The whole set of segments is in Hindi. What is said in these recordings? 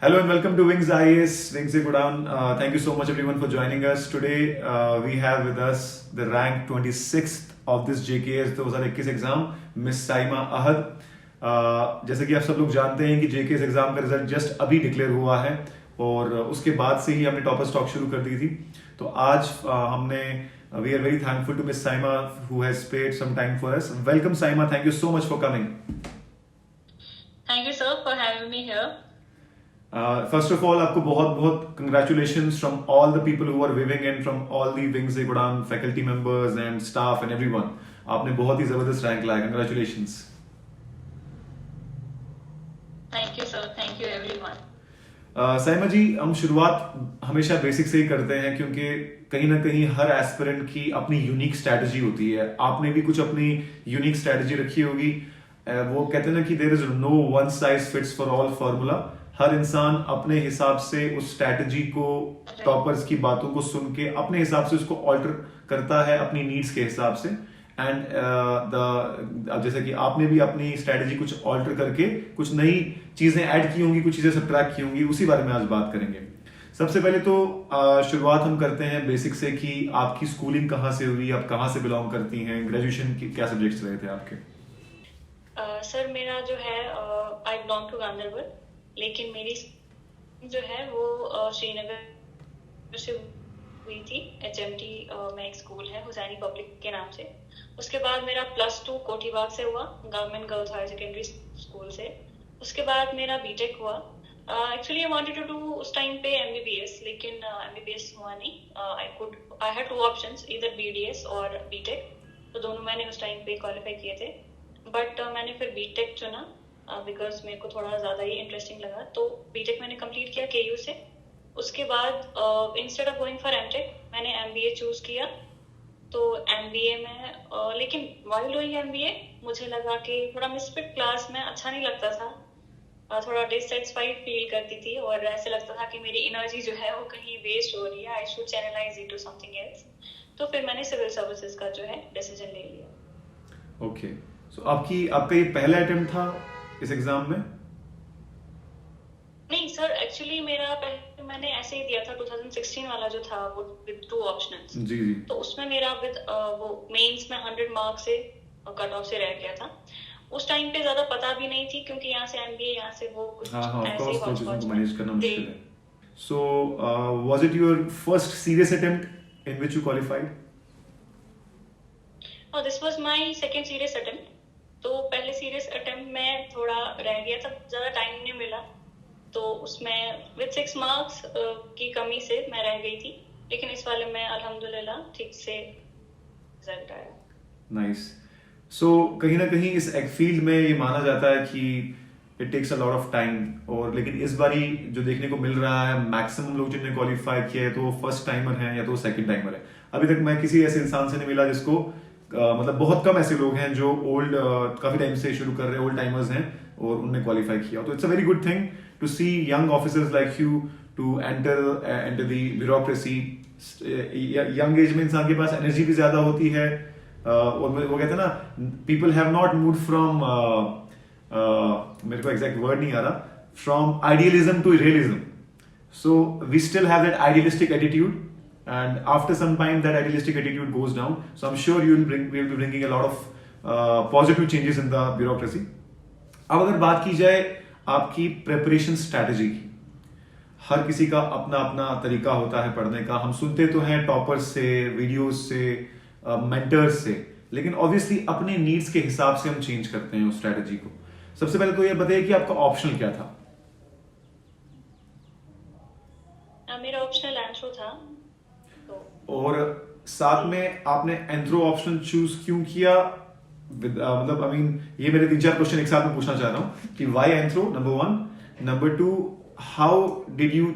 Hello and welcome to Wings IAS. Wings Go Down. Thank you so much everyone for joining us. Today we have with us the rank 26th of this JKS 2021 exam miss Saima Ahad. जैसे कि आप सब लोग जानते हैं कि JKS एग्जाम का रिजल्ट जस्ट अभी डिक्लेयर हुआ है और उसके बाद से ही हमने टॉपर स्टॉक शुरू कर दी थी. तो आज हमने we are very thankful to miss Saima who has spared some time for us. Welcome Saima, thank you so much for coming. Thank you, sir, for having me here. First of all आपको बहुत बहुत congratulations from all the people who are viewing in from all the wings a Gudan faculty members and staff and everyone. आपने बहुत ही जबरदस्त रैंक लाया. Congratulations. Thank you, sir. Thank you, everyone. Saima जी, हम शुरुआत हमेशा बेसिक से ही करते हैं क्योंकि कहीं ना कहीं हर एस्पिरेंट की अपनी यूनिक स्ट्रेटजी होती है. आपने भी कुछ अपनी यूनिक स्ट्रेटजी रखी होगी. वो कहते हैं ना कि there is no one size fits for all formula. हर इंसान अपने हिसाब से उस स्ट्रैटेजी को, टॉपर्स की बातों को सुन के अपने हिसाब से उसको ऑल्टर करता है अपनी नीड्स के हिसाब से. एंड अब जैसे कि आपने भी अपनी स्ट्रैटेजी कुछ ऑल्टर करके कुछ नई चीजें ऐड की होंगी, कुछ चीजें सब्ट्रैक्ट की होंगी, उसी बारे में आज बात करेंगे. सबसे पहले तो शुरुआत हम करते हैं बेसिक से कि आपकी स्कूलिंग कहाँ से हुई, आप कहाँ से बिलोंग करती हैं, ग्रेजुएशन की क्या सब्जेक्ट्स रहे थे आपके? सर मेरा जो है आई बिलोंग टू गांधरबल, लेकिन मेरी जो है वो श्रीनगर से हुई थी. HMT में एक स्कूल है हुसैनी पब्लिक के नाम से. उसके बाद मेरा +2 कोठीबाग से हुआ, government girls higher secondary school से. उसके बाद मेरा बीटेक हुआ. Actually I wanted to do उस टाइम पे MBBS, लेकिन MBBS हुआ नहीं. I had 2 options, either BDS और बीटेक. तो दोनों मैंने उस टाइम पे क्वालिफाई किए थे, बट मैंने फिर बीटेक चुना बिकॉज मेरे को थोड़ा ज़्यादा ही इंटरेस्टिंग लगा. तो बीटेक मैंने कंप्लीट किया KU से. उसके बाद instead of going for MTech मैंने MBA चूज किया. तो MBA में लेकिन व्हाइल डूइंग MBA मुझे लगा कि थोड़ा मिसफिट क्लास में अच्छा नहीं लगता था. थोड़ा डिससेटिस्फाइड फील करती थी और ऐसे लगता था कि मेरी एनर्जी जो है वो कहीं वेस्ट हो रही है. I should channelize it to something else. तो फिर मैंने सिविल सर्विसेज का जो है डिसीजन ले लिया. ओके, सो आपका ये पहला अटेम्प्ट था इस एग्जाम में? नहीं सर, एक्चुअली मेरा पहले मैंने ऐसे ही दिया था 2016 वाला जो था वो विद 2 ऑप्शनल्स. जी जी. तो उसमें मेरा विद वो मेंस में 100 मार्क से कट ऑफ से रह गया था. उस टाइम पे ज्यादा पता भी नहीं थी क्योंकि यहाँ से MBA, यहाँ से वो कुछ ऐसे ही मैनेज करना मुश्किल है. So was it your first serious attempt in which you qualified? This was my second serious attempt. तो पहले सीरियस अटेम्प्ट में थोड़ा रह गया था, ज्यादा टाइम नहीं मिला. तो उसमें विद 6 मार्क्स की कमी से मैं रह गई थी. लेकिन इस वाले में अल्हम्दुलिल्लाह ठीक से रिजल्ट आया. नाइस. सो कहीं ना कहीं इस फील्ड में ये माना जाता है कि it takes a lot of time. और लेकिन इस बारी जो देखने को मिल रहा है, मैक्सिमम लोग जिन्होंने क्वालिफाई किया है तो वो फर्स्ट टाइमर हैं या तो सेकंड टाइमर है. अभी तक मैं किसी ऐसे इंसान से नहीं मिला जिसको मतलब बहुत कम ऐसे लोग हैं जो ओल्ड काफी टाइम से शुरू कर रहे हैं, ओल्ड टाइमर्स हैं और उन्होंने क्वालिफाई किया. तो it's a very good thing to see young officers like you to enter the bureaucracy. Young age में इंसान के पास एनर्जी भी ज्यादा होती है और वो कहते हैं ना, people have not move from मेरे को एग्जैक्ट वर्ड नहीं आ रहा, from idealism to realism. So we still have that idealistic attitude. And after some time, that idealistic attitude goes down. So I'm sure we'll be bringing a lot of positive changes in the bureaucracy. अब अगर बात की जाए आपकी प्रेपरेशन स्ट्रैटेजी की, हर किसी का अपना अपना तरीका होता है पढ़ने का. हम सुनते तो हैं टॉपर्स से, वीडियोस से, मेंटर्स से, लेकिन ऑब्वियसली अपने नीड्स के हिसाब से हम चेंज करते हैं उस स्ट्रैटेजी को. सबसे पहले तो ये बताइए कि आपका ऑप्शनल क्या था? मेरा ऑप्शनल एंथ्रो था. और साथ में आपने एंथ्रो ऑप्शन चूज क्यों किया? मतलब आई मीन ये मेरे 3-4 क्वेश्चन एक साथ में पूछना चाह रहा हूं कि why anthro, number 1. Number 2, how did you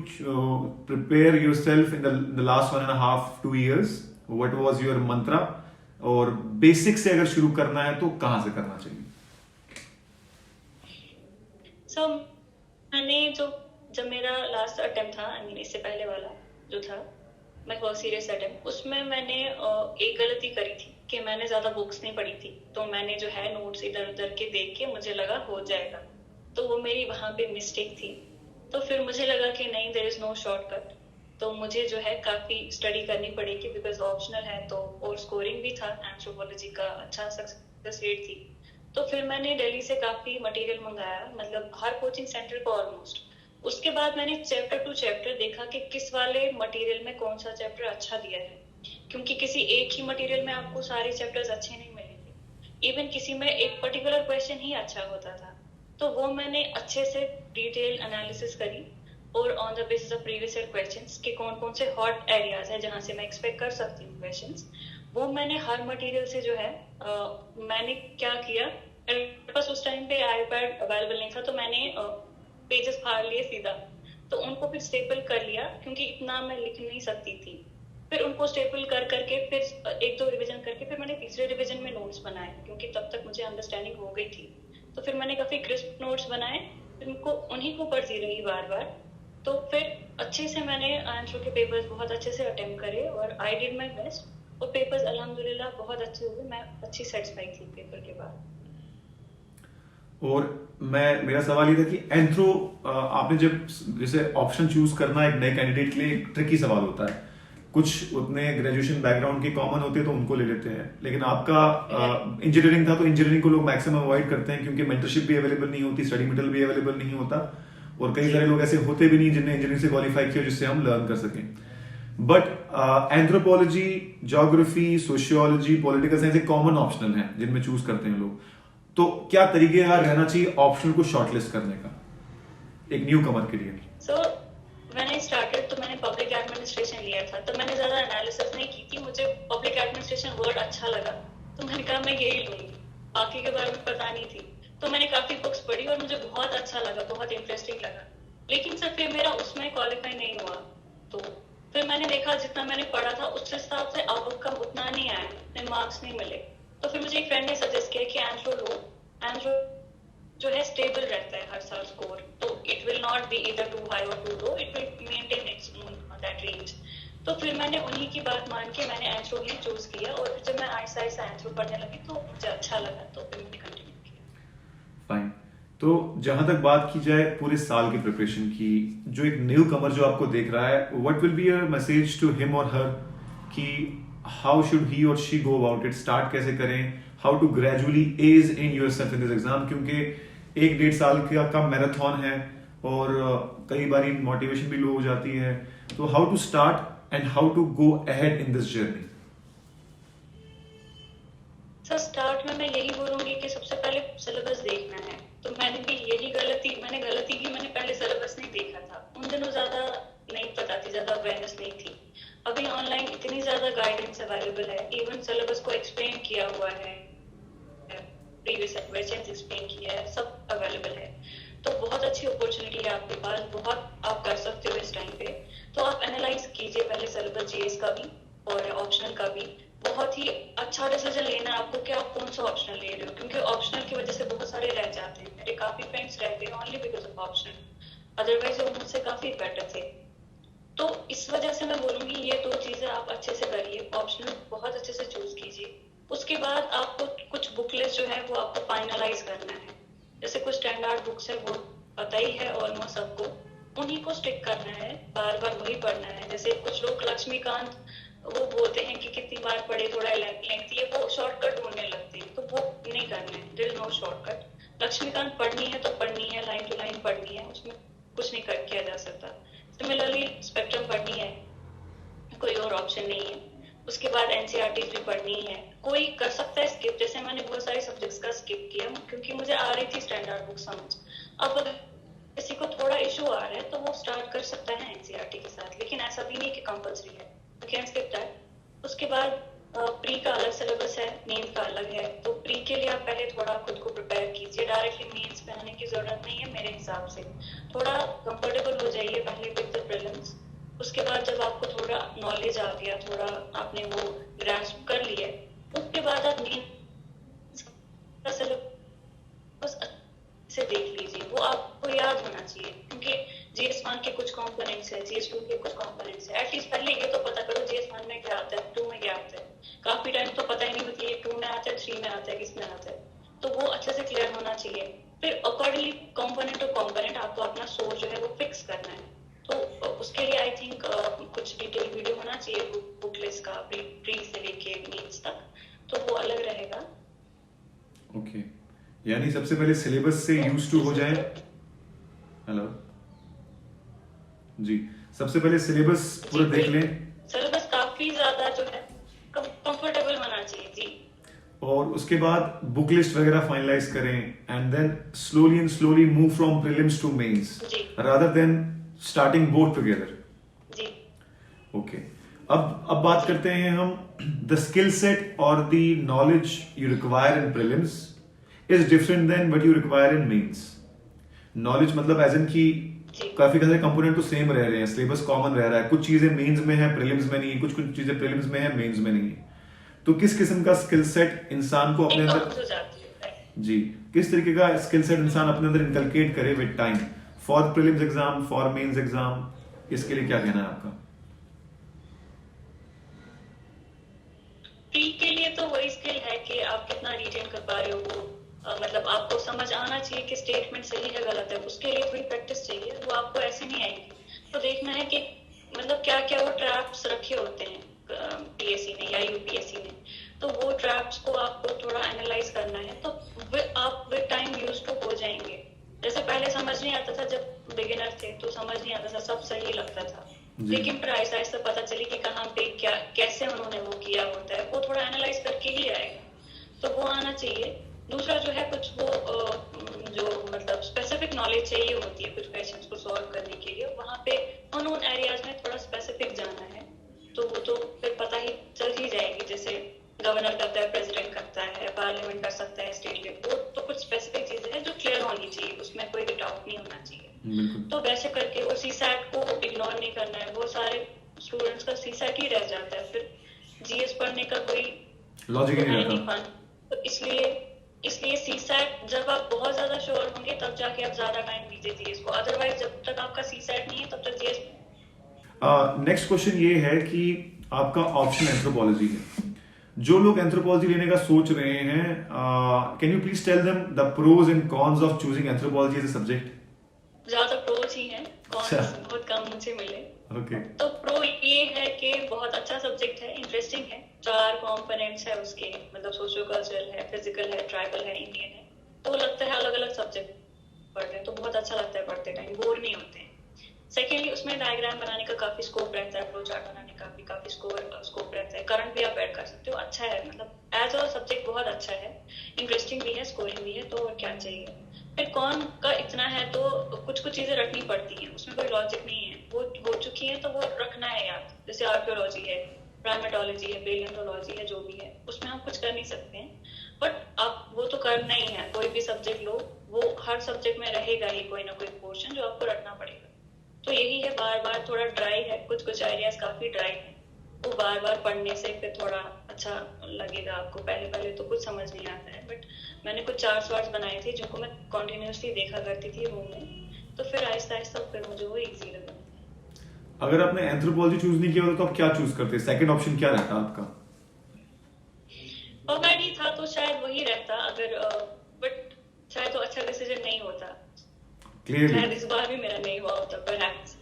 prepare yourself in the last 1.5-2 years? What was your mantra? और बेसिक से अगर शुरू करना है तो कहां से करना चाहिए? सो मैंने जब मेरा लास्ट अटेम्प्ट था, आई मीन इससे पहले वाला जो था, मैं बहुत सीरियस अटेम्प्ट, उसमें मैंने एक गलती करी थी कि मैंने ज्यादा बुक्स नहीं पढ़ी थी. तो मैंने जो है नोट्स इधर उधर के देख के मुझे लगा हो जाएगा. तो वो मेरी वहां पे मिस्टेक थी. तो फिर मुझे लगा कि नहीं, देयर इज नो शॉर्टकट, तो मुझे जो है काफी स्टडी करनी पड़ेगी बिकॉज ऑप्शनल है तो, और स्कोरिंग भी था, एंथ्रोपोलॉजी का अच्छा सक्सेस रेट थी। तो फिर मैंने दिल्ली से काफी मटेरियल मंगाया, मतलब हर कोचिंग सेंटर को ऑलमोस्ट। उसके बाद मैंने चैप्टर टू चैप्टर देखा कि किस वाले मटेरियल में कौन सा चैप्टर अच्छा दिया है, क्योंकि किसी एक ही मटेरियल में आपको सारे चैप्टर्स अच्छे नहीं मिलेंगे, इवन किसी में एक पर्टिकुलर क्वेश्चन ही अच्छा होता था। तो वो मैंने अच्छे से डिटेल एनालिसिस करी, और on the basis of previous year questions कि कौन कौन से हॉट एरियाज है जहां से मैं एक्सपेक्ट कर सकती हूँ क्वेश्चंस, वो मैंने हर मटेरियल से जो है मैंने क्या किया, मेरे पास उस टाइम पे आईपैड अवेलेबल नहीं था, तो मैंने पेजेस फाड़ लिए सीधा, तो उनको फिर स्टेपल कर लिया क्योंकि इतना मैं लिख नहीं सकती थी। फिर उनको स्टेपल कर करके फिर एक दो रिवीजन करके फिर मैंने तीसरे रिवीजन में नोट्स बनाए, क्योंकि तब तक मुझे अंडरस्टैंडिंग हो गई थी। तो फिर मैंने काफी क्रिस्प नोट्स बनाए, फिर उनको उन्हीं को पढ़ती रही बार बार। तो फिर अच्छे से मैंने आंसर के पेपर्स बहुत अच्छे से अटेम्प्ट करे, और आई डिड माय बेस्ट, और पेपर्स अल्हम्दुलिल्लाह बहुत अच्छे हुए, मैं अच्छी सेटिस्फाई थी पेपर के बाद। और मेरा सवाल ये था कि एंथ्रो, आपने जब जैसे ऑप्शन चूज करना एक नए कैंडिडेट के लिए एक ट्रिकी सवाल होता है, कुछ उतने ग्रेजुएशन बैकग्राउंड के कॉमन होते हैं तो उनको ले लेते हैं, लेकिन आपका इंजीनियरिंग था तो इंजीनियरिंग को लोग मैक्सिमम अवॉइड करते हैं क्योंकि मेंटरशिप भी अवेलेबल नहीं होती, स्टडी मटेरियल भी अवेलेबल नहीं होता, और कई सारे लोग ऐसे होते भी नहीं जिन्हें इंजीनियरिंग से क्वालिफाई किया जिससे हम लर्न कर सकें। But anthropology, geography, sociology, political science एक कॉमन ऑप्शनल है जिनमें चूज करते हैं लोग, तो क्या तरीकेकार रहना चाहिए ऑप्शनल को शॉर्टलिस्ट करने का एक न्यू कमर के लिए? सो मैंने स्टार्टेड तो मैंने पब्लिक एडमिनिस्ट्रेशन लिया था, तो मैंने ज्यादा एनालिसिस नहीं की थी, मुझे पब्लिक एडमिनिस्ट्रेशन वर्ड अच्छा लगा तो मैंने कहा मैं यही लूंगी, बाकी के बारे में पता नहीं थी। तो मैंने काफी बुक्स पढ़ी और मुझे बहुत अच्छा लगा, बहुत इंटरेस्टिंग लगा, लेकिन सर फिर मेरा उसमें क्वालिफाई नहीं हुआ। तो फिर मैंने देखा जितना मैंने पढ़ा था उस हिसाब से आउटकम उतना नहीं आया, उतने मार्क्स नहीं मिले। तो फिर मुझे एक फ्रेंड ने सजेस्ट किया कि एंथ्रो लो, एंथ्रो जो है स्टेबल रहता है हर साल स्कोर, तो it will not be either too high और too low, it will maintain its that range. तो फिर मैंने उन्हीं की बात मान के मैंने एंथ्रो ही चूज किया, और फिर जब मैं आहिस्ता आहिस्ता एंथ्रो पढ़ने लगी तो मुझे अच्छा लगा, तो फिर मैंने कंटिन्यू किया। फाइन। तो जहां तक बात की जाए पूरे साल की प्रिपरेशन की, जो एक न्यू कमर जो आपको देख रहा है, what will be your message to him और हर कि हाउ शुड ही और she go about it, start कैसे करें, how to gradually as in yourself in this exam, क्योंकि 1-1.5 साल का मैराथन है और कई बार मोटिवेशन भी लो हो जाती है, तो how to start and how to go ahead in this journey? Sir start में मैं यही बोलूंगी कि सबसे पहले सिलेबस देखना है। तो मैंने भी यही गलती की, मैंने पहले सिलेबस नहीं देखा था, उन दिनों ज्यादा नहीं पता थी, ज्यादा अवेयरनेस नहीं थी। अभी ऑनलाइन इतनी ज्यादा गाइडेंस अवेलेबल है, इवन सिलेबस को एक्सप्लेन किया हुआ है, प्रीवियस क्वेश्चंस एक्सप्लेन किया है, सब अवेलेबल है। तो बहुत अच्छी अपॉर्चुनिटी है आपके पास, बहुत आप कर सकते हो इस टाइम पे। तो आप एनालाइज कीजिए पहले सिलेबस जीएस का भी और ऑप्शनल का भी, बहुत ही अच्छा डिसीजन लेना है आपको कि आप कौन सा ऑप्शनल ले रहे हो, क्योंकि ऑप्शनल की वजह से बहुत सारे रह जाते हैं। मेरे काफी फ्रेंड्स रह गए only because of optional, otherwise वो मुझसे काफी बेटर थे। तो इस वजह से मैं बोलूंगी ये दो चीजें आप अच्छे से करिए, ऑप्शनल बहुत अच्छे से चूज कीजिए। उसके बाद आपको कुछ बुक लिस्ट जो है वो आपको फाइनलाइज करना है, जैसे कुछ स्टैंडर्ड बुक्स है वो पता ही है ऑलमोस्ट सबको, उन्हीं को स्टिक करना है, बार बार वही पढ़ना है। जैसे कुछ लोग लक्ष्मीकांत वो बोलते हैं कि कितनी बार पढ़े, थोड़ा लेंथी है, वो शॉर्टकट ढूंढने लगते हैं, तो वो नहीं करना है, there is no shortcut. Laxmikanth पढ़नी है तो पढ़नी है, लाइन टू लाइन पढ़नी है, उसमें कुछ नहीं किया जा सकता। सिमिलरली स्पेक्ट्रम पढ़नी है, कोई और ऑप्शन नहीं है। उसके बाद एनसीईआरटीज भी पढ़नी है, कोई कर सकता है स्किप, जैसे मैंने बहुत सारे सब्जेक्ट्स का स्किप किया क्योंकि मुझे आ रही थी स्टैंडर्ड बुक समझ। अब अगर किसी को थोड़ा इशू आ रहा है तो वो स्टार्ट कर सकता है एनसीईआरटी के साथ, लेकिन ऐसा भी नहीं कि कंपल्सरी है, यू कैन स्किप दैट। उसके बाद प्री का अलग सिलेबस है, मेंस का अलग है, तो प्री के लिए आप पहले थोड़ा खुद को प्रिपेयर कीजिए, डायरेक्टली मेंस पे आने की जरूरत नहीं है मेरे हिसाब से। थोड़ा कंफर्टेबल हो जाइए पहले विद द प्रीलिम्स, उसके बाद जब आपको थोड़ा नॉलेज आ गया, थोड़ा आपने वो ग्रास्प कर लिया, उसके बाद आप मेंस का सिलेबस से देख लीजिए, वो आपको याद होना चाहिए, क्योंकि जीएस1 के कुछ कंपोनेंट्स है, जीएस2 के कुछ कंपोनेंट्स है। एटलीस्ट पहले ये तो पता करो जीएस1 में क्या आता है, 2 में क्या आता है। काफी टाइम तो पता ही नहीं होती है 2 में आता है, 3 में आता है, किस में आता है, तो वो अच्छे से क्लियर होना चाहिए। फिर अकॉर्डिंगली कंपोनेंट टू कंपोनेंट आपको अपना सोच जो है वो फिक्स करना है। तो उसके लिए आई थिंक कुछ डिटेल वीडियो होना चाहिए बुक लिस्ट का, प्री से लेके मेंस तक, तो वो अलग रहेगा। ओके, यानी सबसे पहले सिलेबस से यूज टू हो जाए। हेलो जी, सबसे पहले सिलेबस पूरा देख लें सिलेबस काफी ज्यादा जो है कंफर्टेबल होना चाहिए जी। और उसके बाद बुक लिस्ट वगैरह फाइनलाइज करें and then slowly move from prelims to mains rather than starting both together. जी ओके, अब बात करते हैं हम द स्किल सेट और the knowledge you require in prelims is different than what you require in mains. Knowledge मतलब एज इन की काफी सारे कंपोनेंट तो सेम रह रहे हैं, सिलेबस कॉमन रह रहा है, कुछ चीजें मेंस में है प्रीलिम्स में नहीं है, कुछ चीजें प्रीलिम्स में है मेंस में नहीं है। तो किस किस्म का स्किल सेट इंसान को अपने अंदर जी किस तरीके का स्किल सेट इंसान अपने अंदर इनकलकेट करे with time for prelims exam for mains exam, इसके लिए क्या कहना है आपका? प्री के लिए तो वही स्किल है कि आप कितना रिटेन कर पा रहे हो वो, मतलब आपको समझ आना चाहिए कि स्टेटमेंट सही है गलत है, उसके लिए थोड़ी प्रैक्टिस चाहिए, वो आपको ऐसे नहीं आएगी। तो देखना है कि मतलब क्या क्या वो ट्रैप्स रखे होते हैं पीएससी ने या यूपीएससी ने, तो वो ट्रैप्स को आपको थोड़ा एनालाइज करना है, तो आप विद टाइम यूज टू हो जाएंगे। जैसे पहले समझ नहीं आता था, जब बिगिनर थे तो समझ नहीं आता था, सब सही लगता था, लेकिन फिर ऐसा ऐसा पता चली कि कहाँ पे क्या कैसे उन्होंने वो किया होता है, वो थोड़ा एनालाइज करके ही आएगा, तो वो आना चाहिए। दूसरा जो है कुछ वो जो मतलब स्पेसिफिक नॉलेज चाहिए होती है कुछ क्वेश्चंस को सॉल्व करने के लिए, वहाँ पे उन एरियाज में थोड़ा स्पेसिफिक जाना है, तो वो तो फिर पता ही चल ही जाएगी। जैसे गवर्नर करता है, प्रेसिडेंट करता है, पार्लियामेंट कर सकता है, स्टेट लेवल, तो कुछ स्पेसिफिक चीजें हैं जो क्लियर होनी चाहिए, उसमें कोई भी डाउट नहीं होना चाहिए। तो वैसे करके वो सीसैट को इग्नोर नहीं करना है, वो सारे स्टूडेंट्स का सीसैट ही रह जाता है, फिर जीएस पढ़ने का कोई लॉजिक ही नहीं रहता। तो इसलिए सीसैट जब आप बहुत ज्यादा श्योर होंगे तब जाके आप ज्यादा टाइम दीजिए जीएस को, अदरवाइज जब तक आपका सीसैट नहीं है तब तक जीएस। नेक्स्ट क्वेश्चन ये है कि आपका ऑप्शन एंथ्रोपोलॉजी है, जो लोग एंथ्रोपोलॉजी लेने का सोच रहे हैं, can you please tell them the pros and cons of choosing anthropology as a subject? ज्यादा प्रोज ही हैं, कॉन्स बहुत कम मुझे मिले। ओके, तो प्रो ये है कि बहुत अच्छा सब्जेक्ट है, इंटरेस्टिंग है, 4 कंपोनेंट्स है उसके, मतलब सोशियो कल्चरल है, फिजिकल है, ट्राइबल है, इंडियन है, तो लगता है अलग अलग सब्जेक्ट पढ़ रहे हैं तो बहुत अच्छा लगता है, पढ़ते टाइम बोर नहीं होते हैं। सेकेंडली उसमें डायग्राम बनाने का काफी स्कोप रहता है, फ्लो चार्ट बनाने का भी काफी स्कोप रहता है, करंट भी आप ऐड कर सकते हो, अच्छा है, मतलब एज अ सब्जेक्ट बहुत अच्छा है, इंटरेस्टिंग भी है, स्कोरिंग भी है, तो और क्या चाहिए। फिर कौन का इतना है तो कुछ चीजें रखनी पड़ती हैं, उसमें कोई लॉजिक नहीं है, वो हो चुकी है तो वो रखना है याद, जैसे आर्कियोलॉजी है, प्राइमेटोलॉजी है, पेलियोंटोलॉजी है, जो भी है उसमें हम कुछ कर नहीं सकते हैं, बट आप वो तो करना ही है, कोई भी सब्जेक्ट लो वो हर सब्जेक्ट में रहेगा ही कोई ना कोई पोर्शन जो आपको रखना पड़ेगा। तो यही है, बार बार थोड़ा ड्राई है, कुछ आइडियाज काफी ड्राई है, वो बार बार पढ़ने से फिर थोड़ा अच्छा लगेगा आपको, पहले तो कुछ समझ नहीं आता है, बट मैंने कुछ चार्ट्स बनाए थे जिनको मैं कॉन्टिन्यूसली देखा करती थी रूम में, तो फिर आहिस्ता आहिस्ता फिर मुझे वो इजी लगा। अगर आपने एंथ्रोपोलॉजी चूज नहीं किया होता तो आप क्या चूज करते? सेकंड ऑप्शन क्या रहता आपका? पॉवर्टी था तो शायद वही रहता, अगर बट शायद तो अच्छा डिसीजन नहीं होता, शायद इस बार भी मेरा नहीं हुआ होता परहैप्स।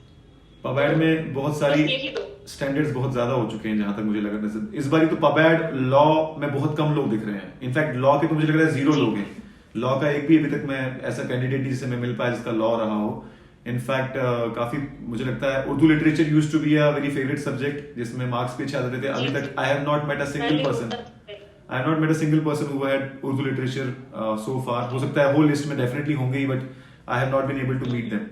पबैड में बहुत सारी स्टैंडर्ड्स बहुत ज्यादा हो चुके हैं जहां तक मुझे लग रहा है, इस बार तो पबैड लॉ में बहुत कम लोग दिख रहे हैं, इनफैक्ट लॉ के तो मुझे लग रहा है 0 लोग हैं, लॉ का एक भी अभी तक मैं ऐसा कैंडिडेट जिसे मैं मिल पाया जिसका लॉ रहा हो। इनफैक्ट काफी मुझे लगता है Urdu literature used to be a very favourite subject जिसमें मार्क्स भी अच्छे आते थे, अभी तक I have not met a single person who had Urdu literature so far. हो सकता है होल लिस्ट में डेफिनेटली होंगे ही, but I have not been able to meet them.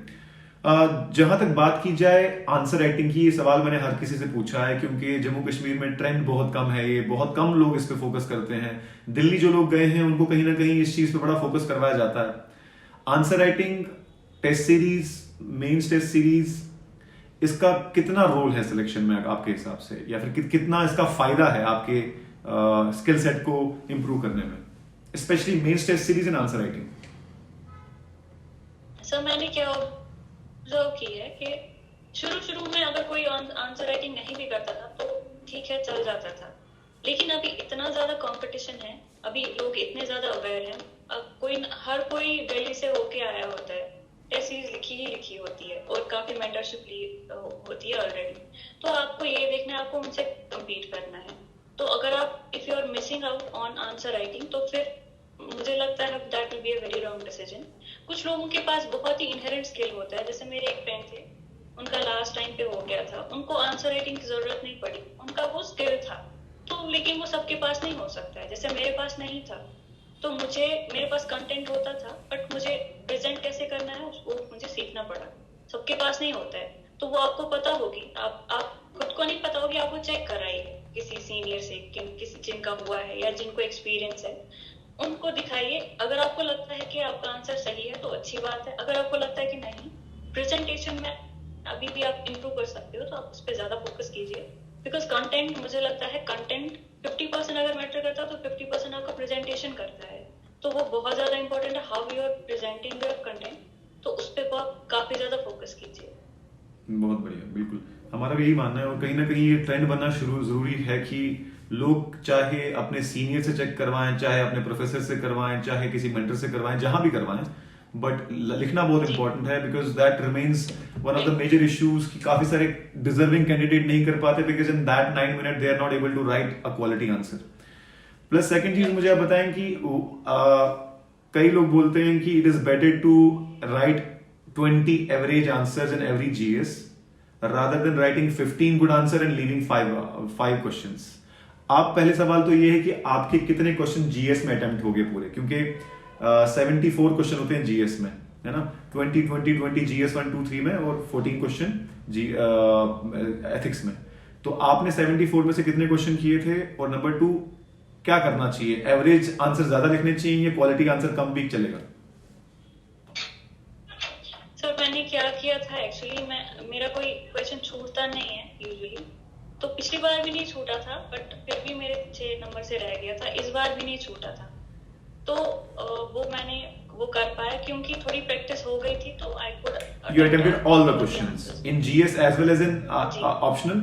जहां तक बात की जाए आंसर राइटिंग की, ये सवाल मैंने हर किसी से पूछा है क्योंकि जम्मू कश्मीर में ट्रेंड बहुत कम है, ये बहुत कम लोग इस पे फोकस करते हैं। दिल्ली जो लोग गए हैं उनको कहीं ना कहीं इस चीज पे बड़ा फोकस करवाया जाता है। Answer writing, test series, mains test series, इसका कितना रोल है सिलेक्शन में आपके हिसाब से, या फिर कितना इसका फायदा है आपके स्किल सेट को इंप्रूव करने में, specially mains test series and answer writing? Sir मैंने क्या ऑब्जर्व की है कि शुरू में अगर कोई आंसर राइटिंग नहीं भी करता था तो ठीक है, चल जाता था, लेकिन अभी इतना ज्यादा कंपटीशन है अभी लोग इतने ज्यादा अवेयर हैं। हर कोई दिल्ली से होके आया होता है, टेस्ट सीरीज लिखी ही लिखी होती है और काफी मेंटरशिप ली होती है ऑलरेडी। तो आपको ये देखना है, आपको उनसे कम्पीट करना है। तो अगर आप if you are missing out on answer writing, तो फिर मुझे लगता है that will be a very wrong decision. कुछ लोगों के पास बहुत ही इनहेरेंट स्किल होता है, जैसे मेरे एक फ्रेंड थे, उनका लास्ट टाइम पे हो गया था, उनको आंसर राइटिंग की जरूरत नहीं पड़ी, उनका वो स्किल था। तो लेकिन वो सबके पास नहीं हो सकता है, जैसे मेरे पास नहीं था। तो मेरे पास कंटेंट होता था, बट मुझे प्रेजेंट कैसे करना है वो मुझे सीखना पड़ा। सबके पास नहीं होता है, तो वो आपको पता होगी। आप खुद को नहीं पता होगी, आप वो चेक कराइए किसी सीनियर से, किसी जिनका हुआ है या जिनको एक्सपीरियंस है, उनको दिखाइए। अगर आपको लगता है कि आपका आंसर सही है तो अच्छी बात है, अगर आपको लगता है कि नहीं, प्रेजेंटेशन में अभी भी आप इम्प्रूव कर सकते हो, तो आप उस पर ज्यादा फोकस कीजिए। बिकॉज कंटेंट, मुझे लगता है कंटेंट 50% अगर मैटर करता है तो 50% आपका प्रेजेंटेशन करता है। तो वो बहुत ज्यादा इंपॉर्टेंट है, how you are presenting your content. तो उस पर आप काफी ज्यादा फोकस कीजिए। बहुत बढ़िया, बिल्कुल हमारा भी यही मानना है। और कहीं ना कहीं ये ट्रेंड बनना शुरू जरूरी है कि लोग चाहे अपने सीनियर से चेक करवाएं, चाहे अपने प्रोफेसर से करवाएं, चाहे किसी मेंटर से करवाएं, जहां भी करवाएं, बट लिखना बहुत जी इंपॉर्टेंट है, because that remains one of the major issues कि काफी सारे डिजर्विंग कैंडिडेट नहीं कर पाते, because in that 9 minute they are not able to write a quality answer. Plus second चीज मुझे आप बताएं कि कई लोग बोलते हैं कि it is better to write 20 average answers in every GS rather than writing 15 good answer and leaving five questions। आप पहले सवाल तो ये है कि आपके कितने क्वेश्चन जीएस में अटेम्प्ट हो गए पूरे, क्योंकि 74 क्वेश्चन होते हैं जीएस में, है ना। 20 जीएस 1 2 3 में और 14 क्वेश्चन जी एथिक्स में। तो आपने 74 में से कितने क्वेश्चन किए थे? और नंबर 2, क्या करना चाहिए? एवरेज आंसर ज्यादा लिखने चाहिए या क्वालिटी आंसर कम भी चलेगा? सर, मैंने क्या किया था एक्चुअली, मेरा कोई क्वेश्चन छूटता नहीं है यूजुअली। तो पिछली बार भी नहीं छूटा था, बट फिर भी मेरे 6 नंबर से रह गया था, इस बार भी नहीं छूटा था। तो वो मैंने वो कर पाया क्योंकि थोड़ी प्रैक्टिस हो गई थी। तो I could You attempted all the questions in GS as well as in optional?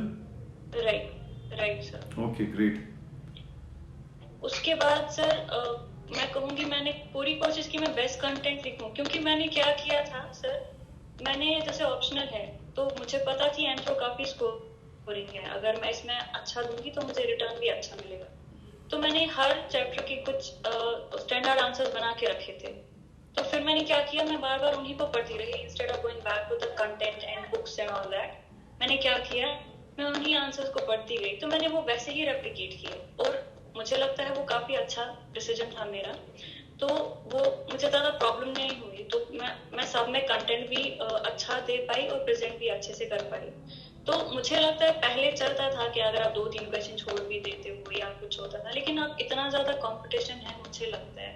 Right sir. Okay, great. उसके बाद सर मैं कहूंगी मैंने पूरी कोशिश की मैं बेस्ट कंटेंट लिखूं, क्योंकि मैंने क्या किया था सर, मैंने जैसे ऑप्शनल है तो मुझे पता थी एंथ्रो काफी स्कोरिंग है, अगर मैं इसमें अच्छा दूंगी तो मुझे रिटर्न भी अच्छा मिलेगा। तो मैंने हर चैप्टर के कुछ स्टैंडर्ड आंसर्स बना के रखे थे। तो फिर मैंने क्या किया, मैं बार बार उन्हीं को पढ़ती रही instead of going back to the content and books and all that. मैंने क्या किया, मैं उन्हीं आंसर्स को पढ़ती गई, तो मैंने वो वैसे ही रेप्लिकेट किए और मुझे लगता है वो काफी अच्छा डिसीजन था मेरा। तो वो मुझे ज्यादा प्रॉब्लम नहीं हुई। तो मैं सब में कंटेंट भी अच्छा दे पाई और प्रेजेंट भी अच्छे से कर पाई। तो मुझे लगता है पहले चलता था कि अगर आप 2-3 क्वेश्चन छोड़ भी देते हो या कुछ होता था, लेकिन अब इतना ज्यादा कंपटीशन है, मुझे लगता है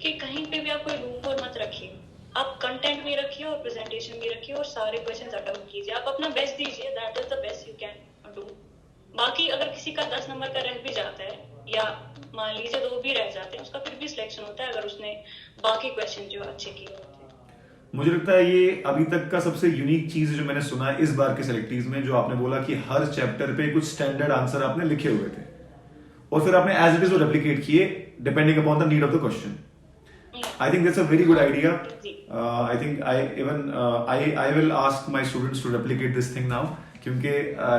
कि कहीं पे भी आप कोई लूप होल मत रखिए। आप कंटेंट भी रखिए और प्रेजेंटेशन भी रखिए और सारे क्वेश्चन अटेम्प्ट कीजिए, आप अपना बेस्ट दीजिए, that is the best you can do. बाकी अगर किसी का 10 नंबर का रह भी जाता है या मान लीजिए 2 भी रह जाते हैं, उसका फिर भी सिलेक्शन होता है अगर उसने बाकी क्वेश्चन जो अच्छे किए होते हैं। मुझे लगता है ये अभी तक का सबसे यूनिक चीज जो मैंने सुना है इस बार के सेलेक्टीज में, जो आपने बोला कि हर चैप्टर पे कुछ स्टैंडर्ड आंसर आपने लिखे हुए थे और फिर आपने एज इट इज वो रेप्लिकेट किए depending upon the need of the question. I think that's a very good idea. I think I will ask my students to replicate this thing now, क्योंकि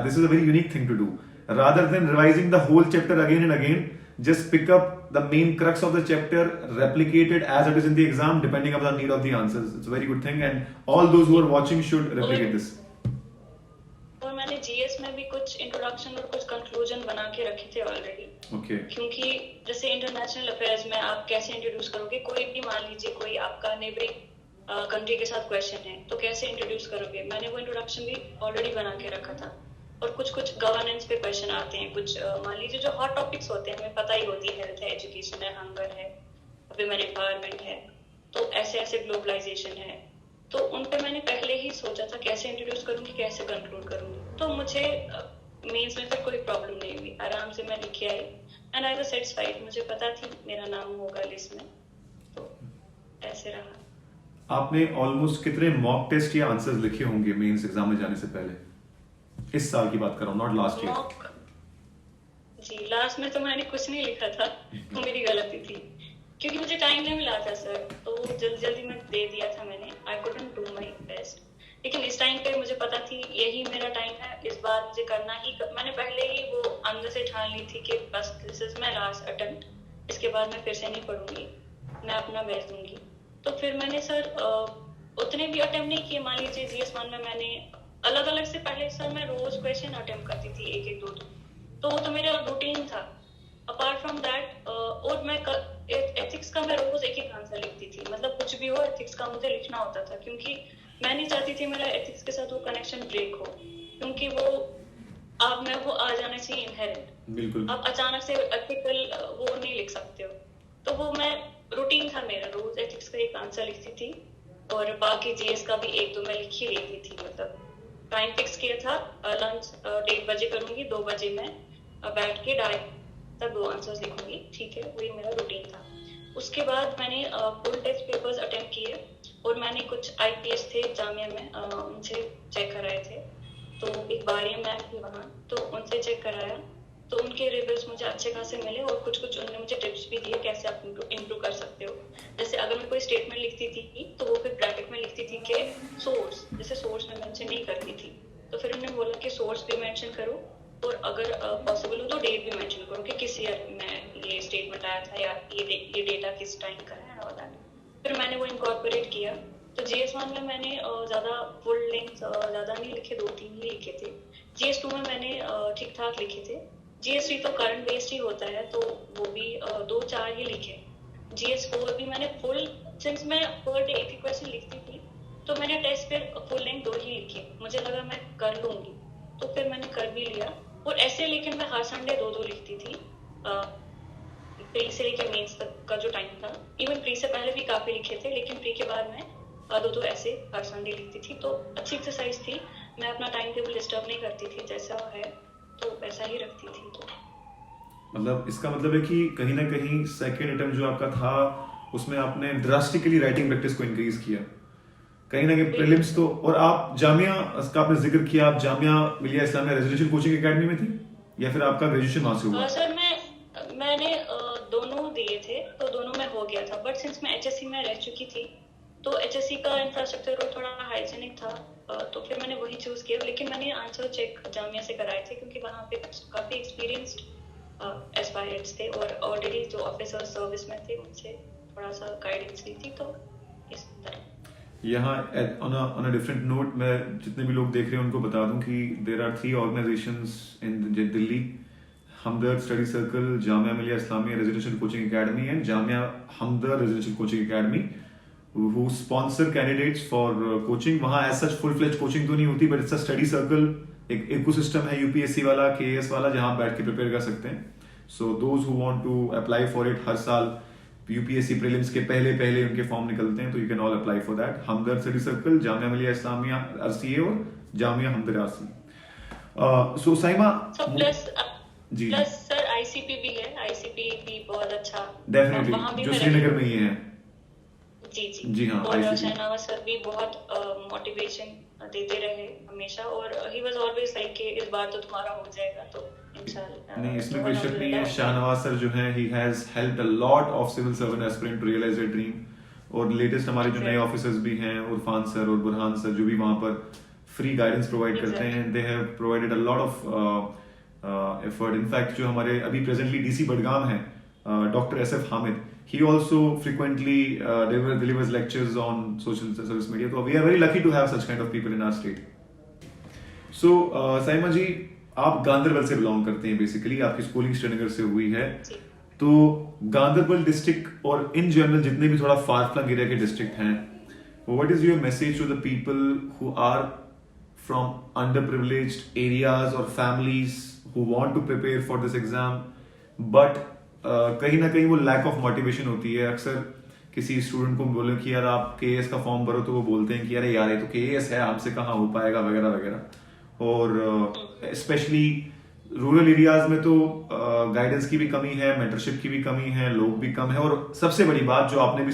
this is a very unique thing to do. Rather than revising the whole chapter again and again, just pick up the main crux of the chapter, replicate it as it is in the exam, depending upon the need of the answers. It's a very good thing, and all those who are watching should replicate this. और मैंने जीएस में भी कुछ इंट्रोडक्शन और कुछ कंक्लूजन बना के रखे थे ऑलरेडी। Okay. क्योंकि जैसे इंटरनेशनल अफेयर्स में आप कैसे इंट्रोड्यूस करोगे, कोई भी मान लीजिए कोई आपका नेबरिंग कंट्री के साथ क्वेश्चन है तो कैसे इंट्रोड्यूस करोगे, मैंने वो इंट्रोडक्शन भी ऑलरेडी बना के रखा था। और कुछ गवर्नेंस पे क्वेश्चन आते हैं, कुछ मान लीजिए जो हॉट टॉपिक्स होते हैं, हमें पता ही होती है, हेल्थ है, एजुकेशन है, हंगर है, वुमेन एम्पावरमेंट है, तो ऐसे ऐसे ग्लोबलाइजेशन है। तो उन पे मैंने पहले ही सोचा था कैसे इंट्रोड्यूस करूंगी, कैसे कंक्लूड करूंगी। तो मुझे मेंस में फिर कोई प्रॉब्लम नहीं हुई, आराम से मैं लिखे आई एंड आई वाज सेटिस्फाइड। मुझे पता थी मेरा नाम होगा लिस्ट में, तो ऐसे रहा। आपने ऑलमोस्ट कितने मॉक टेस्ट या आंसर्स लिखे होंगे मेंस एग्जाम में जाने से पहले? इस साल की बात कर रहा हूँ, नॉट लास्ट ईयर। जी, लास्ट में तो मैंने कुछ नहीं लिखा था, वो मेरी गलती थी। क्योंकि मुझे टाइम नहीं मिला था सर, तो जल्दी-जल्दी में दे दिया था मैंने। I couldn't do my best. लेकिन इस टाइम पे मुझे पता थी यही मेरा टाइम है, इस बार मुझे करना ही मैंने पहले ही वो अंदर से ठान ली थी कि बस this is my last attempt, इसके बाद मैं फिर से नहीं पढ़ूंगी, मैं अपना बेस्ट दूंगी। तो फिर मैंने सर उतने भी अटेम्प्ट नहीं किए। मान लीजिए GS1 में मैंने अलग-अलग से पहले सर मैं रोज क्वेश्चन अटेम्प्ट करती थी, एक-एक, दो-दो। तो वो तो मेरा रूटीन था। अपार्ट फ्रॉम दैट और मैं एथिक्स का मैं रोज एक एक आंसर लिखती थी। मतलब कुछ भी हो, एथिक्स का मुझे लिखना होता था, क्योंकि मैं नहीं चाहती थी मेरा एथिक्स के साथ वो कनेक्शन ब्रेक हो, क्योंकि वो आप में वो आ जाना चाहिए इनहेरेंट। बिल्कुल। आप अचानक से एथिकल वो नहीं लिख सकते हो। तो वो मैं रूटीन था मेरा, रोज एथिक्स का एक आंसर लिखती थी और बाकी GS का भी एक दो मैं लिख ही लेती थी। मतलब टाइम फिक्स किया था, लंच 1:30 बजे करूंगी, 2 बजे मैं बैठ के डायरेक्ट तक 2 आंसर्स लिखूंगी, ठीक है, वही मेरा रूटीन था। उसके बाद मैंने फुल टेस्ट पेपर्स अटेम्प्ट किए और मैंने कुछ IPS थे जामिया में, उनसे चेक कराए थे। तो एक बारिया मैम थी वहाँ, तो उनसे चेक कराया, तो उनके रिव्यूज मुझे अच्छे खासे मिले और कुछ कुछ उन्होंने मुझे टिप्स भी दिए कैसे आप इम्प्रूव कर सकते हो। जैसे अगर मैं कोई स्टेटमेंट लिखती थी तो वो फिर ब्रैकेट में लिखती थी कि सोर्स, जैसे सोर्स में मेंशन नहीं करती थी, तो फिर उन्होंने बोला कि सोर्स भी मेंशन करो और अगर पॉसिबल हो तो डेट भी मेंशन करो कि किस ईयर में ये स्टेटमेंट आया था या ये डेटा किस टाइम का है और दैट। फिर मैंने वो इनकॉर्पोरेट किया। तो GS1 में मैंने ज़्यादा फुल लेंथ ज़्यादा नहीं लिखे, 2-3 ही लिखे थे। GS2 में मैंने ठीक ठाक लिखे थे। GS3 तो करंट बेस्ड ही होता है, तो वो भी 2-4 ही लिखे। GS4 भी मैंने फुल, सिंस मैं पर डे एक ही क्वेश्चन लिखती थी, तो मैंने टेस्ट पे फुल लेंथ 2 ही लिखे। मुझे लगा मैं कर लूंगी, तो फिर मैंने कर भी लिया। और ऐसे लेकिन मैं हर संडे 2-2 लिखती थी। प्री से लेकर मेंस तक का जो टाइम था, इवन प्री से पहले भी काफी लिखे थे, लेकिन प्री के बाद मैं 2-2 ऐसे हर संडे लिखती थी। तो अच्छी एक्सरसाइज थी, मैं अपना टाइम टेबल डिस्टर्ब नहीं करती थी, जैसा है तो वैसा ही रखती थी। तो मतलब इसका मतलब है कि कहीं ना कहीं सेकेंड अटेम्प्ट जो आपका था उसमें आपने ड्रास्टिकली राइटिंग प्रैक्टिस को इंक्रीज किया कहीं ना कहीं प्रीलिम्स तो। और आप जामिया का आपने जिक्र किया, आप Jamia Millia Islamia residential coaching academy में थी या फिर आपका ग्रेजुएशन वहां से हुआ? सर मैंने दोनों दिए थे, तो दोनों में हो गया था। बट सिंस मैं HSC में रह चुकी थी, तो HSC का इंफ्रास्ट्रक्चर थोड़ा हाइजीनिक था, तो फिर मैंने वही चूज किया। लेकिन मैंने आंसर चेक जामिया से कराए थे, क्योंकि वहाँ पे काफी एक्सपीरियंस्ड एस्पायरेंट्स थे और ऑलरेडी जो ऑफिसर सर्विस में थे उनसे थोड़ा सा गाइडेंस ली थी। तो इस तरह यहाँ ऑन अ डिफरेंट नोट मैं जितने भी लोग देख रहे हैं उनको बता दूं कि there are 3 organisations in Delhi: Hamdard study circle, Jamia Millia Islamia residential coaching academy and Jamia Hamdard residential coaching academy who sponsor candidates for coaching. वहाँ as such full fledge coaching तो नहीं होती, but it's a study circle, एक इकोसिस्टम है UPSC वाला, KS वाला, जहाँ बैठ के प्रिपेयर कर सकते हैं. So those who want to apply for it, हर साल UPSC प्रीलिम्स के पहले पहले उनके फॉर्म निकलते हैं, तो you can all apply for that. Hamdard study circle, Jamia Millia Islamia RCA और जामिया हमदर्द RCA. सो साइमा जी प्लस सर ICP भी है, ICP भी बहुत अच्छा, डेफिनेटली जो श्रीनगर में ही है. जी हाँ, और शहनावा सर भी बहुत मोटिवेशन देते रहे हमेशा, और ही वाज ऑलवेज लाइक कि इस बार तो तुम्हारा हो जाएगा, तो इंशाल्लाह. नहीं, इसमें कोई शक नहीं है. शाहनवाज सर जो है, he has helped a lot of civil servant aspirant to realize their dream. और लेटेस्ट हमारे जो नए ऑफिसर्स भी हैं, उरफान सर और बुरहान सर, जो भी वहां पर फ्री गाइडेंस प्रोवाइड करते हैं, they have provided a lot of effort. In fact जो हमारे अभी प्रेजेंटली DC बडगाम है, Dr. SF Hamid, he also frequently delivers lectures on social service media. So we are very lucky to have such kind of people in our state. So Saima जी, आप गांधरबल से बिलोंग करते हैं, बेसिकली आपकी स्कूलिंग श्रीनगर से हुई है. तो गांधरबल डिस्ट्रिक्ट और इन जनरल जितने भी थोड़ा फार फ्लंग एरिया के डिस्ट्रिक्ट हैं, what is your message to the people who are from underprivileged areas और families who want to prepare for this exam, but कहीं ना कहीं वो लैक ऑफ मोटिवेशन होती है. अक्सर किसी स्टूडेंट को बोले कि यार आप KS का फॉर्म भरो, तो वो बोलते हैं कि यार ये तो KS है, हमसे कहाँ हो पाएगा, वगैरह वगैरह. और स्पेशली रूरल एरियाज में तो गाइडेंस की भी कमी है, मेंटरशिप की भी कमी है, लोग भी कम है, और सबसे बड़ी बात जो आपने भी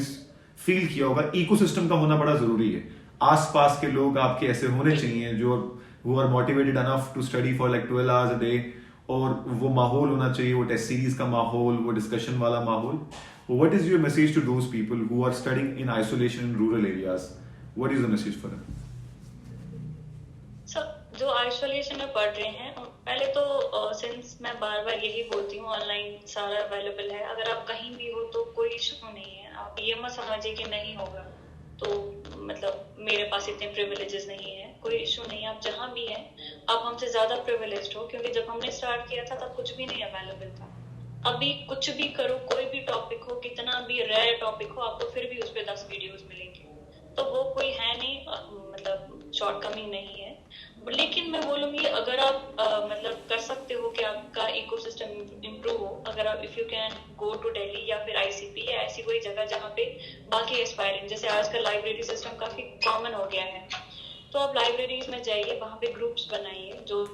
फील किया होगा, इकोसिस्टम का होना बड़ा जरूरी है. आसपास के लोग आपके ऐसे होने चाहिए जो who are motivated enough to study for like 12 hours a day, और वो माहौल होना चाहिए, वो टेस्ट सीरीज का माहौल, वो डिस्कशन वाला माहौल. What is your message to those people who are studying in isolation in rural areas? What is the message for them? सब जो आइसोलेशन में पढ़ रहे हैं पहले तो सिंस मैं बार बार यही बोलती हूँ ऑनलाइन सारा अवेलेबल है, अगर आप कहीं भी हो तो कोई इशू नहीं है. आप ये मत समझिए कि नहीं होगा तो मतलब मेरे पास इतने प्रिविलेजेस नहीं है, कोई इशू नहीं है. आप जहाँ भी हैं आप हमसे ज्यादा प्रिविलेज्ड हो, क्योंकि जब हमने स्टार्ट किया था तब कुछ भी नहीं अवेलेबल था. अभी कुछ भी करो, कोई भी टॉपिक हो, कितना भी रेयर टॉपिक हो, आपको फिर भी उस पर 10 वीडियोस मिलेंगे. तो वो कोई है नहीं, मतलब शॉर्टकमिंग नहीं है. लेकिन मैं बोलूंगी अगर आप मतलब कर सकते हो कि आपका इकोसिस्टम इम्प्रूव हो, अगर आप if you can go to Delhi या फिर आईसीपी या ऐसी कोई जगह जहाँ पे बाकी एस्पायरिंग, जैसे आजकल लाइब्रेरी सिस्टम काफी कॉमन हो गया है, तो आप लाइब्रेरीज में जाइए, वहाँ पे ग्रुप्स बनाइए जो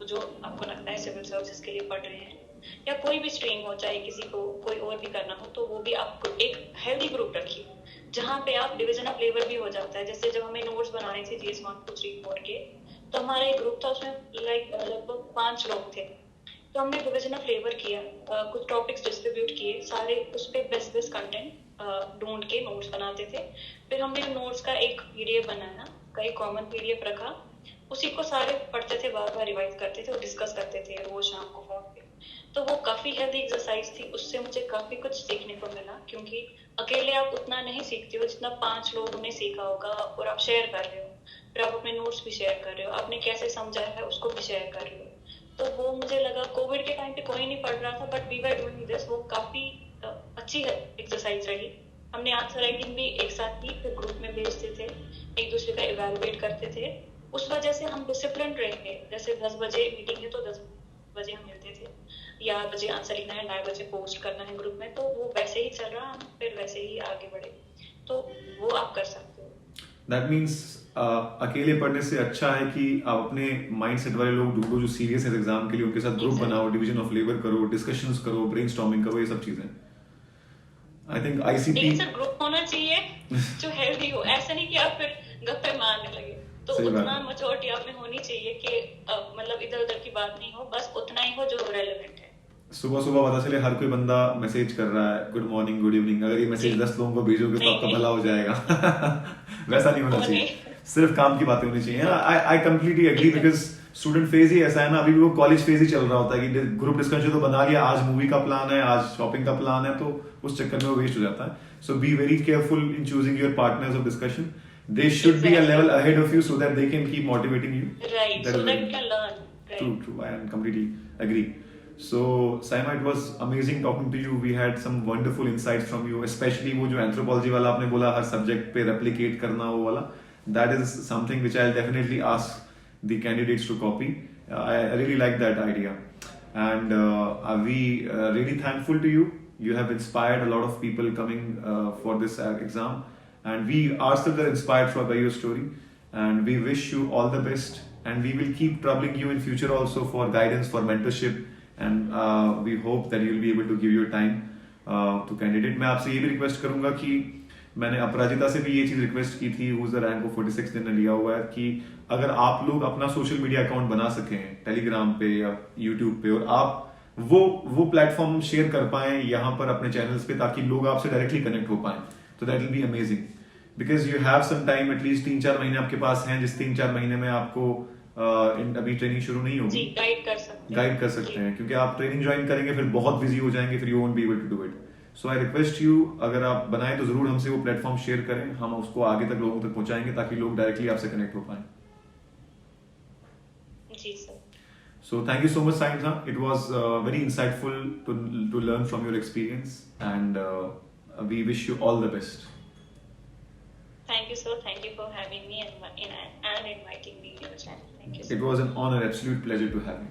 जो आपको लगता है सिविल सर्विसेज के लिए पढ़ रहे हैं या कोई भी स्ट्रीम हो, चाहे किसी को कोई और भी करना हो, तो वो भी आप एक हेल्दी ग्रुप रखिए जहाँ पे आप डिवीजन ऑफ लेबर भी हो जाता है. जैसे जब हमें नोट्स बनाने थे GS 1 2 3 4 के, तो हमारा एक ग्रुप था, उसमें लगभग 5 लोग थे. तो हमने डिवीजन ऑफ लेबर किया, कुछ टॉपिक्स डिस्ट्रीब्यूट किए, सारे उस पर बेस्ट कंटेंट ढूंढ के नोट्स बनाते थे. फिर हमने नोट्स का एक PDF बनाया, कई कॉमन PDF रखा, उसी को सारे पढ़ते थे, बार बार रिवाइज करते थे और डिस्कस करते थे रोज शाम को फोन पे. तो वो काफी हेल्दी एक्सरसाइज थी, उससे मुझे काफी कुछ सीखने को मिला, क्योंकि अकेले आप उतना नहीं सीखते हो जितना 5 लोगों ने सीखा होगा और आप शेयर कर रहे हो. फिर आप अपने नोट्स भी शेयर कर रहे हो, आपने कैसे समझा है उसको भी शेयर कर रहे हो. तो वो मुझे लगा कोविड के टाइम पे कोई नहीं पढ़ रहा था, but we were doing this. वो काफी अच्छी एक्सरसाइज रही. हमने आंसर राइटिंग भी एक साथ की, फिर ग्रुप में भेजते थे, एक दूसरे का इवैल्यूएट करते थे. उस वजह से हम डिसिप्लिन रहे. जैसे 10 बजे मीटिंग है तो 10 बजे हम मिलते थे, या बजे आंसर लिखना है, 9 बजे पोस्ट करना है ग्रुप में, तो वो वैसे ही चल रहा, हम फिर वैसे ही आगे बढ़े. तो वो आप कर सकते हो. That means अकेले पढ़ने से अच्छा है कि आप अपने माइंड सेट वाले लोग ढूंढो जो सीरियस है एग्जाम के लिए, उनके साथ ग्रुप बनाओ, डिवीजन ऑफ लेबर करो, डिस्कशंस करो, ब्रेनस्टॉर्मिंग करो, ये सब चीजें. आई थिंक आईसीपी लेकिन सर ग्रुप होना चाहिए जो हेल्दी हो, ऐसा नहीं कि आप फिर गप्पे मारने लगे. तो उतना मैच्योरिटी आप में होनी चाहिए कि मतलब इधर उधर की बात नहीं हो, बस उतना ही हो जो रेलेवेंट है. सुबह सुबह पता चले हर कोई बंदा मैसेज कर रहा है गुड मॉर्निंग गुड इवनिंग, अगर ये मैसेज 10 लोगों को भेजोगे तो आपका भला हो जाएगा. वैसा नहीं होना चाहिए, सिर्फ काम की बातें होनी चाहिए. I completely agree, because student phase ही ऐसा है ना, अभी भी वो कॉलेज फेज ही चल रहा होता है कि ग्रुप डिस्कशन तो बना लिया, आज मूवी का प्लान है, आज शॉपिंग का प्लान है, तो उस चक्कर में वो वेस्ट हो जाता है. So be very careful in choosing your partners of discussion. They should be a level ahead of you so that they can keep motivating you. Right, That so is that very you can learn. Right. true. I am completely agree. So Saima, it was amazing talking to you. We had some wonderful insights from you, especially वो जो anthropology वाला आपने बोला हर subject पे replicate करना वो वाला. That is something which I'll definitely ask the candidates to copy. I really like that idea, and we really thankful to you. You have inspired a lot of people coming for this exam. And we ourselves are inspired by your story, and we wish you all the best, and we will keep troubling you in future also for guidance, for mentorship, and we hope that you will be able to give your time to candidate. मैं आपसे ये भी रिक्वेस्ट करूंगा कि मैंने अपराजिता से भी ये चीज रिक्वेस्ट की थी, who's the rank of 46 जिन्होंने लिया हुआ है, कि अगर आप लोग अपना सोशल मीडिया अकाउंट बना सकें टेलीग्राम पे या यूट्यूब पे, और आप वो प्लेटफॉर्म शेयर कर पाएं यहाँ पर अपने चैनल्स पे, ताकि लोग आपसे डायरेक्टली कनेक्ट हो पाएं, तो that will be amazing. Because you have some time, at least 3-4 महीने आपके पास हैं, जिस 3-4 महीने में आपको अभी ट्रेनिंग शुरू नहीं होगी, गाइड कर सकते हैं, क्योंकि आप ट्रेनिंग ज्वाइन करेंगे फिर बहुत बिजी हो जाएंगे, फिर you won't be able to do it. So I request you, अगर आप बनाए तो जरूर हमसे वो प्लेटफॉर्म शेयर करें, हम उसको आगे तक लोगों तक पहुंचाएंगे ताकि लोग डायरेक्टली आपसे कनेक्ट हो पाए. जी sir. So thank you so much, Saima. It was very insightful to learn from your experience, and we wish you all the best. Thank you, sir. Thank you for having me and inviting me to your channel. Thank you, sir. It was an honor, absolute pleasure to have you.